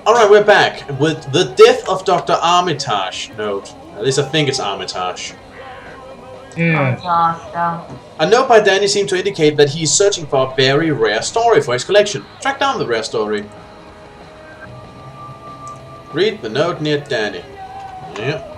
Alright, we're back with the death of Dr. Armitage note. At least I think it's Armitage. Yes. A note by Danny seemed to indicate that he is searching for a very rare story for his collection. Track down the rare story. Read the note near Danny. Yeah.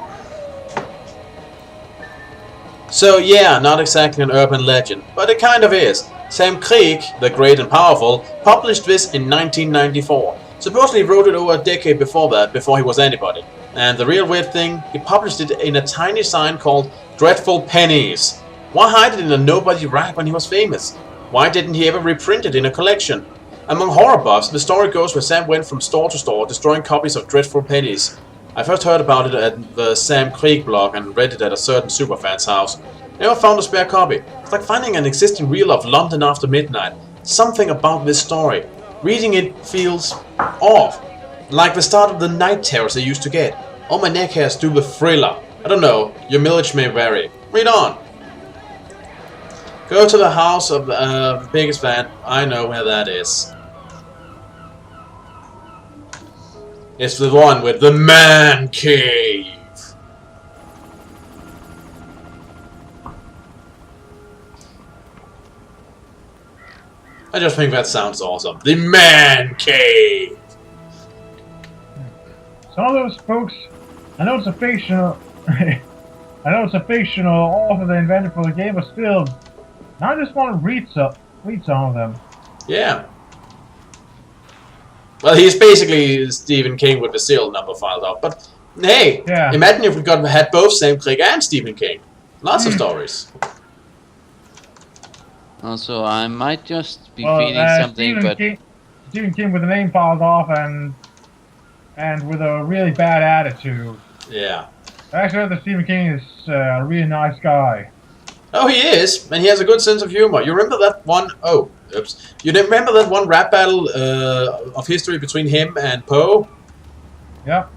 So yeah, not exactly an urban legend, but it kind of is. Sam Krieg, the great and powerful, published this in 1994. Supposedly he wrote it over a decade before that, before he was anybody. And the real weird thing, he published it in a tiny sign called Dreadful Pennies. Why hide it in a nobody rack when he was famous? Why didn't he ever reprint it in a collection? Among horror buffs, the story goes where Sam went from store to store destroying copies of Dreadful Pennies. I first heard about it at the Sam Krieg blog and read it at a certain superfan's house. Never found a spare copy. It's like finding an existing reel of London After Midnight. Something about this story. Reading it feels off. Like the start of the night terrors I used to get. All my neck hairs do with thriller. I don't know, your mileage may vary. Read on. Go to the house of the biggest fan. I know where that is. It's the one with the Mancave. I just think that sounds awesome. The Mancave. Some of those folks, I know it's a fictional, I know it's a fictional author they invented for the game, but still, I just want to read some of them. Yeah. Well, he's basically Stephen King with the serial number filed out. But hey, yeah. Imagine if we had both Sam Krieg and Stephen King. Lots of stories. Also, I might just be feeling something, Stephen King with the name filed off and with a really bad attitude. Yeah. I actually heard that Stephen King is a really nice guy. Oh, he is, and he has a good sense of humor. You remember that one? Oh, oops. You remember that one rap battle of history between him and Poe? Yeah.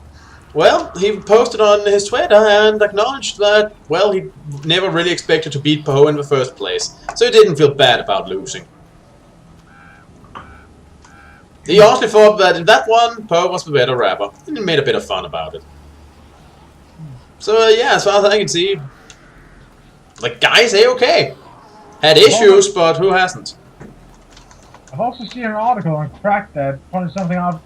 Well, he posted on his Twitter and acknowledged that, well, he never really expected to beat Poe in the first place, so he didn't feel bad about losing. He honestly thought that in that one, Poe was the better rapper, and he made a bit of fun about it. So, yeah, as far as I can see, the guy's A-okay. Had issues, but who hasn't? I've also seen an article on Crack that pointed something out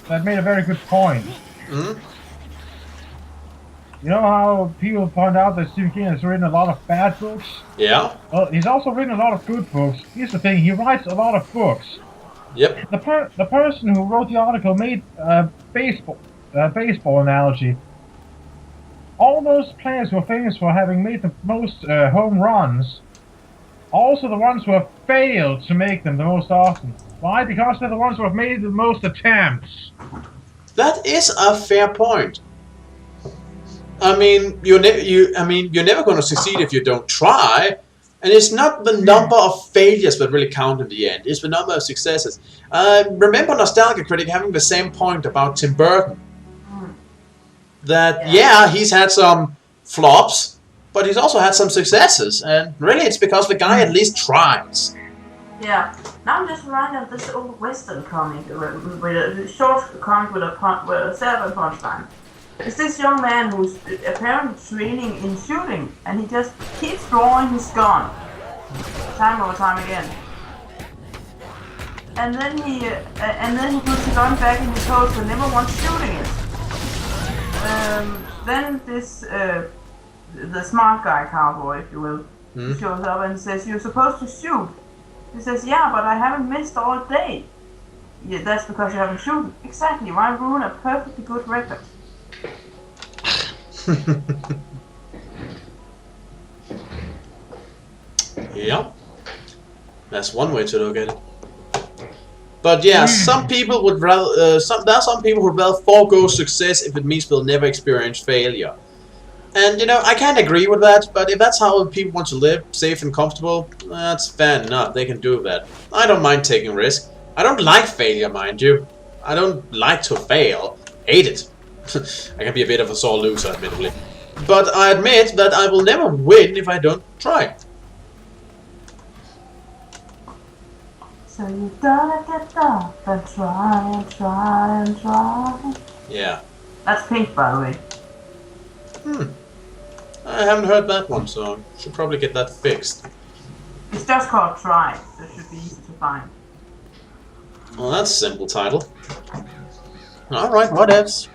that made a very good point. Mm-hmm. You know how people point out that Stephen King has written a lot of bad books? Yeah. Well, he's also written a lot of good books. Here's the thing, he writes a lot of books. Yep. The person who wrote the article made a baseball analogy. All those players who are famous for having made the most home runs, also the ones who have failed to make them the most often. Why? Because they're the ones who have made the most attempts. That is a fair point. I mean, you're never going to succeed if you don't try. And it's not the number of failures that really count in the end. It's the number of successes. Remember Nostalgia Critic having the same point about Tim Burton. That, yeah, he's had some flops, but he's also had some successes. And really, it's because the guy at least tries. Yeah. Now I'm just reminded of this old Western comic, with a short comic with a setup and punchline. It's this young man who's apparently training in shooting, and he just keeps drawing his gun, time over time again. And then he puts the gun back in his holster and never once shooting it. Then this the smart guy cowboy, if you will, shows up and says, "You're supposed to shoot." He says, "Yeah, but I haven't missed all day." Yeah, that's because you haven't shooted. Exactly. Why ruin a perfectly good record? Yeah, that's one way to look at it. But yeah, some people would rather. There are some people who would rather forego success if it means they'll never experience failure. And you know, I can't agree with that. But if that's how people want to live, safe and comfortable, that's fair enough. They can do that. I don't mind taking risks. I don't like failure, mind you. I don't like to fail. Hate it. I can be a bit of a sore loser, admittedly. But I admit that I will never win if I don't try. So you gotta get up and try and try and try. Yeah. That's Pink, by the way. Hmm. I haven't heard that one, so should probably get that fixed. It's just called Try, so it should be easy to find. Well, that's a simple title. Alright, what else?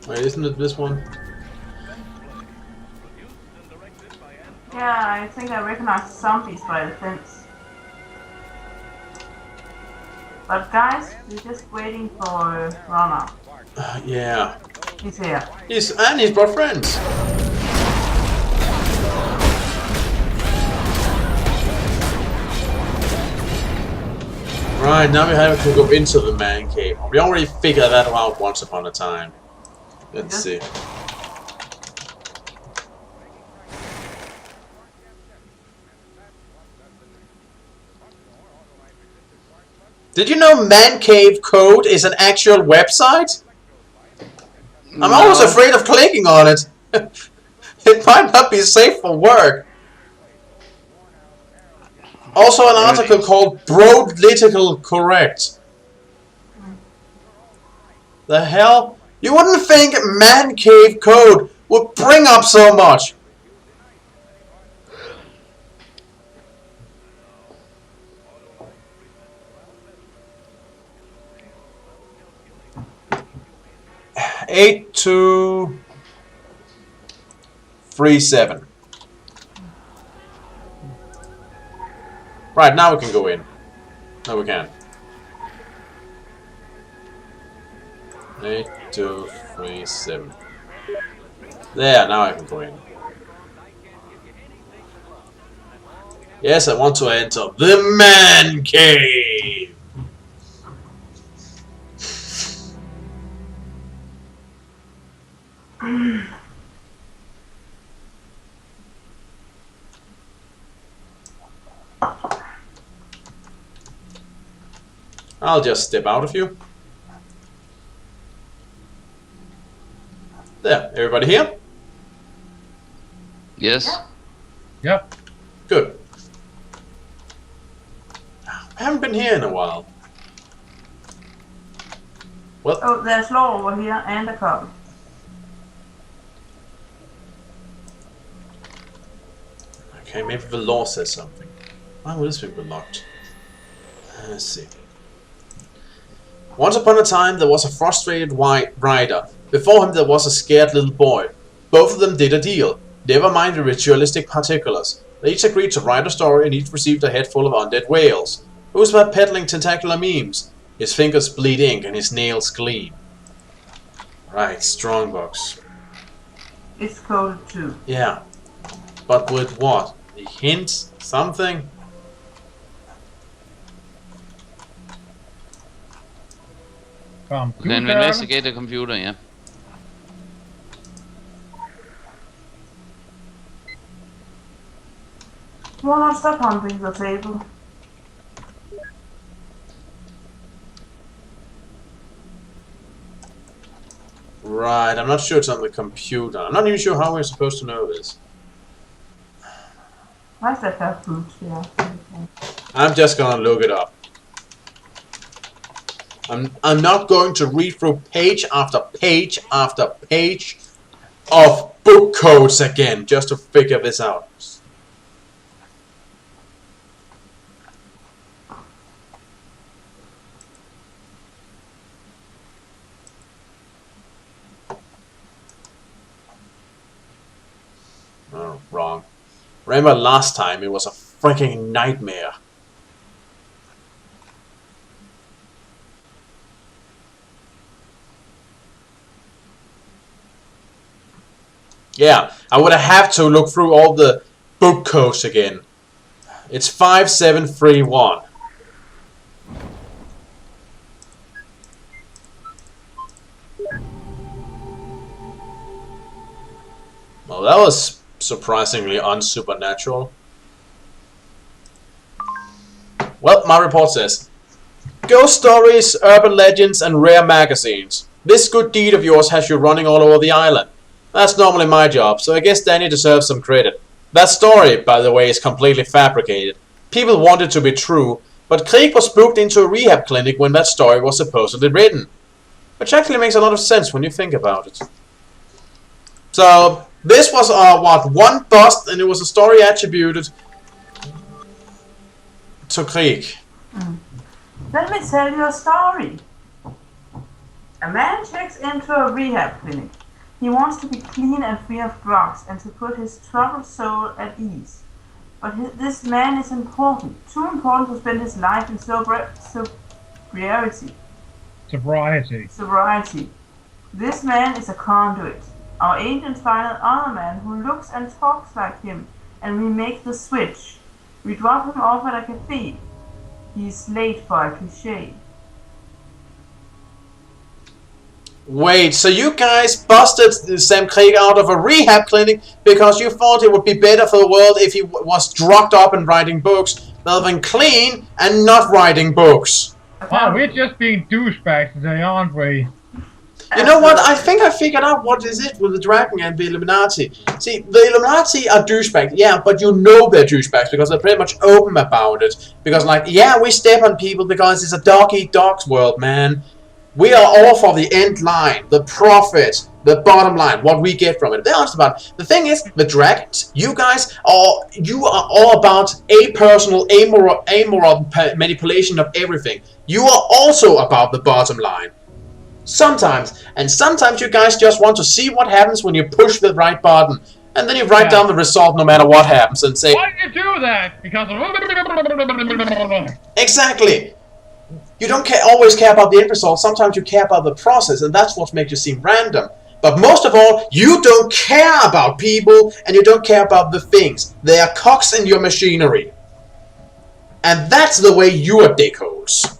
Wait, isn't it this one? Yeah, I think I recognize the zombies by the fence. But guys, we're just waiting for Runner. Yeah. He's here. And he's brought friends. Right, now we have to go into the man cave. We already figured that out once upon a time. Let's see. Did you know Mancave code is an actual website? I'm always afraid of clicking on it. It might not be safe for work. Also an article called Political Correct. The hell? You wouldn't think Mancave code would bring up so much. Eight 237. Right, now we can go in. No, we can't. 8237. There, now I can go in. Yes, I want to enter the man cave. I'll just step out of you. There, everybody here? Yes. Yep. Good. I haven't been here in a while. Well, Oh, there's Law over here and a cop. okay, maybe the law says something. Why would this be locked? Let's see. Once upon a time, there was a frustrated white rider. Before him, there was a scared little boy. Both of them did a deal. Never mind the ritualistic particulars. They each agreed to write a story and each received a head full of undead whales. Who's about peddling tentacular memes? His fingers bleed ink and his nails gleam. Right, Strongbox. It's coded too. Yeah. But with what? A hint? Something? Can we Computer. investigate the computer? Yeah. Well, I'll stop humping the table. Right, I'm not sure it's on the computer. I'm not even sure how we're supposed to know this. Why is that have boots? Yeah. I'm just gonna look it up. I'm not going to read through page after page after page of book codes again just to figure this out. Oh, wrong. Remember last time it was a freaking nightmare. Yeah, I would have to look through all the book codes again. It's 5731. Well, that was surprisingly unsupernatural. Well, my report says, ghost stories, urban legends, and rare magazines. This good deed of yours has you running all over the island. That's normally my job, so I guess Danny deserves some credit. That story, by the way, is completely fabricated. People want it to be true, but Krieg was spooked into a rehab clinic when that story was supposedly written. Which actually makes a lot of sense when you think about it. So, this was, one bust, and it was a story attributed to Krieg. Let me tell you a story. A man checks into a rehab clinic. He wants to be clean and free of drugs and to put his troubled soul at ease. But this man is important, too important to spend his life in sobriety. This man is a conduit. Our agents find another man who looks and talks like him, and we make the switch. We drop him off at a cafe. He's late for a cliché. Wait, so you guys busted Sam Krieg out of a rehab clinic because you thought it would be better for the world if he was drugged up and writing books rather than clean and not writing books? Wow, we're just being douchebags today, aren't we? You know what? I think I figured out what is it with the dragon and the Illuminati. See, the Illuminati are douchebags, yeah, but you know they're douchebags because they're pretty much open about it. Because, like, yeah, we step on people because it's a dog-eat-dogs world, man. We are all for the end line, the profit, the bottom line, what we get from it. They're honest about it. The thing is, the dragons, you guys are all about apersonal, amoral manipulation of everything. You are also about the bottom line. Sometimes. And sometimes you guys just want to see what happens when you push the right button. And then you write down the result no matter what happens and say... Why did you do that? Because of... Exactly. You don't always care about the end result. Sometimes you care about the process. And that's what makes you seem random. But most of all, you don't care about people. And you don't care about the things. They are cogs in your machinery. And that's the way you are dickholes.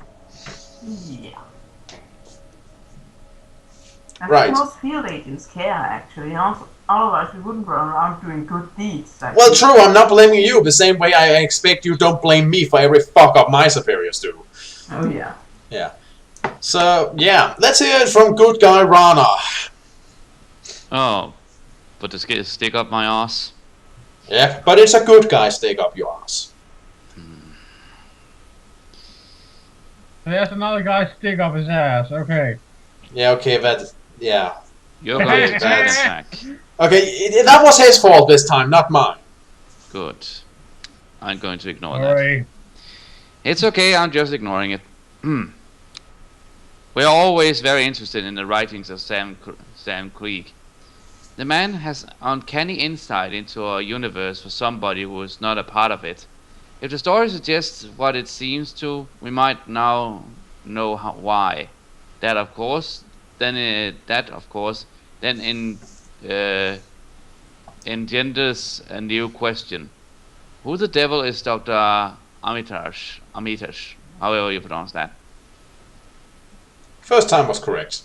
Right. Most field agents care, actually. Otherwise, we wouldn't run around doing good deeds. Well, true, I'm not blaming you the same way I expect you don't blame me for every fuck-up my superiors do. Oh, yeah. Yeah. So, yeah, let's hear it from good guy Rana. Oh, but to stick up my ass? Yeah, but it's a good guy stick up your ass. There's another guy stick up his ass, okay. Yeah, okay, that... Yeah. You're going to attack. Okay, that was his fault this time, not mine. Good. I'm going to ignore that. It's okay, I'm just ignoring it. We're always very interested in the writings of Sam Krieg. The man has uncanny insight into our universe for somebody who is not a part of it. If the story suggests what it seems to, we might now know why. That of course engenders a new question. Who the devil is Dr. Armitage, however you pronounce that? First time was correct.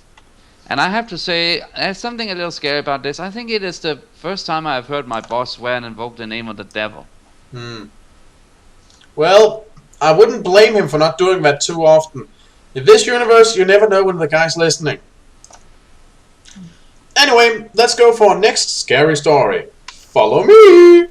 And I have to say, there's something a little scary about this. I think it is the first time I've heard my boss swear and invoke the name of the devil. Well, I wouldn't blame him for not doing that too often. In this universe, you never know when the guy's listening. Anyway, let's go for our next scary story. Follow me!